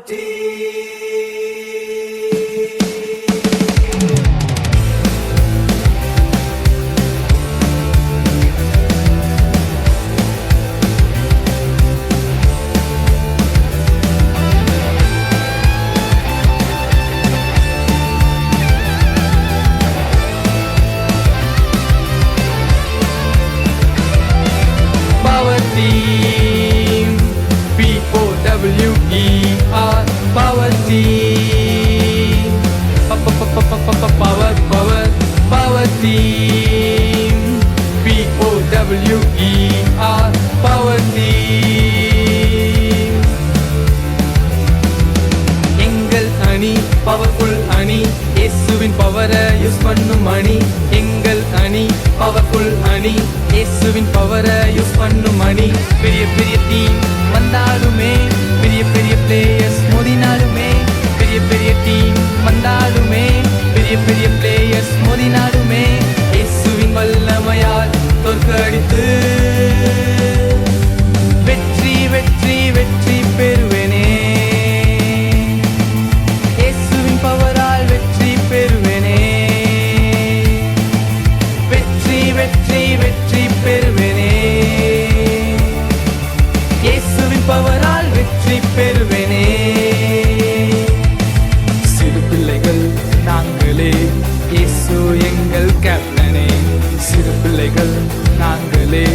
team, P-O-W-E-R, power team, power team, P-O-W-E-R, power team. எங்கள் அணி powerful அணி, இயேசுவின் பவரை யூஸ் பண்ணும் அணி. எங்கள் அணி பவர்ஃபுல் அணி, இயேசுவின் பவரை யூஸ் பண்ணும் அணி. பெரிய பெரிய டீம் வந்தாலுமே, பெரிய பெரிய பிளேயர்ஸ் மோதினாலுமே, பெரிய பெரிய டீம் வந்தாலுமே, பெரிய பெரிய பிளேயர்ஸ் மோதினாலுமே, இயேசுவின் வல்லமையால் தோற்கடித்து வெற்றி வெற்றி வெற்றி பெறுவேனே. இயேசுவின் பவரால் வெற்றி பெறுவேனே. வெற்றி வெற்றி வெற்றி பெறுவேனே. இயேசுவின் பவரால் வெற்றி பெறுவேனே. சிறு பிள்ளைகள் நாங்களே, இயேசு எங்கள் கேப்டனே. சிறு பிள்ளைகள் நாங்களே,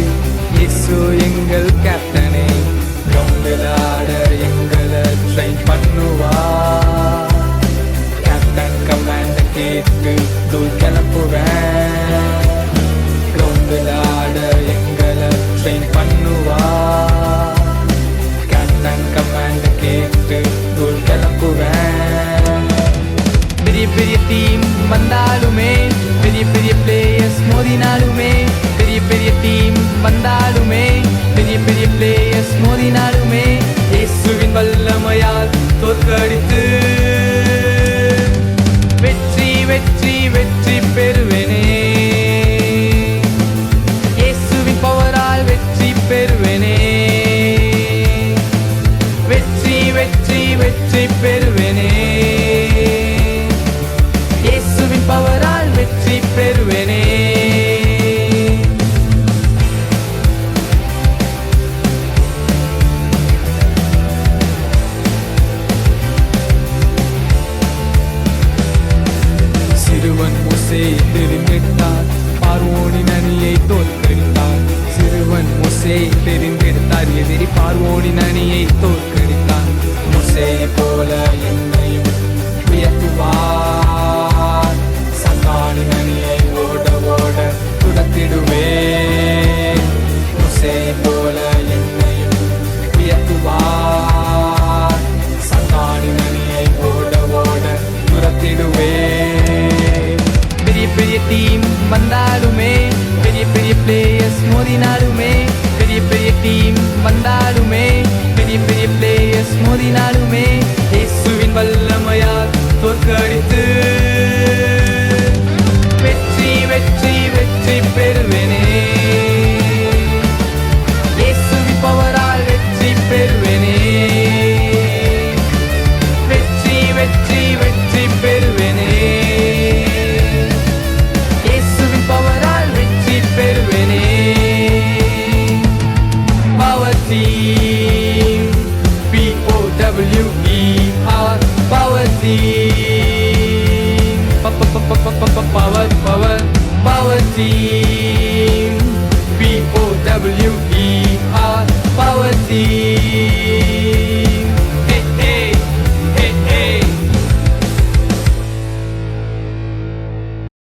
இயேசு எங்கள் கேப்டனே. கிரவுண்டில் ஆட எங்களை ட்ரெயின் பண்ணுவார். கேப்டன் கமாண்ட கேட்டு தூள் கிளப்புவேன். கிரவுண்டில் ஆட எங்களை ட்ரெயின் பண்ணுவார். கேப்டன் கமாண்ட கேட்டு தூள் கிளப்புவேன். பெரிய பெரிய டீம் வந்தாலுமே, பெரிய பெரிய பிளேயர்ஸ் மோதினாலுமே, பெரிய பெரிய டீம் வந்தாலுமே, பெரிய பெரிய பிளேயர்ஸ் மோதினாலுமே, இயேசுவின் வல்லமையால் தோற்கடித்து வெற்றி வெற்றி வெற்றி பெறுவேனே. இயேசுவின் பவரால் வெற்றி பெறுவேனே. வெற்றி வெற்றி வெற்றி பெறுவேனே. இயேசுவின் பவரால் வெற்றி பெறுவேனே. சிறுவன் மோசே தெரிந்தெடுத்தார், பார்வோனின் அணியை தோற்கடித்தார். சிறுவன் மோசே தெரிந்தெடுத்தார், எதிரி பார்வோனின் அணியை தோற்கடித்தார். மோசே போல என்னையும் உயர்த்துவார். சத்தானின் அணியை ஓட ஓட துரத்திடுவேன். மோசே போல என்னையும் உயர்த்துவார். சத்தானின் அணியை ஓட ஓட துரத்திடுவேன். பெரிய பெரிய டீம் வந்தாலுமே, பெரிய பெரிய பிளேயர்ஸ் மோதினாலுமே, பெரிய பெரிய டீம் வந்தாலுமே, பெரிய பெரிய பிளேயர்ஸ் மோதினாலுமே, இயேசுவின் வல்லமையால் தோற்கடித்து வெற்றி வெற்றி வெற்றி பெறுவேனே. இயேசுவின் பவரால் வெற்றி பெறுவேனே. வெற்றி வெற்றி வெற்றி பெறுவேனே. இயேசுவின் பவரால் வெற்றி பெறுவேனே. Power team, P-O-W-E-R, power team, power power power team, P-O-W-E-R, power team.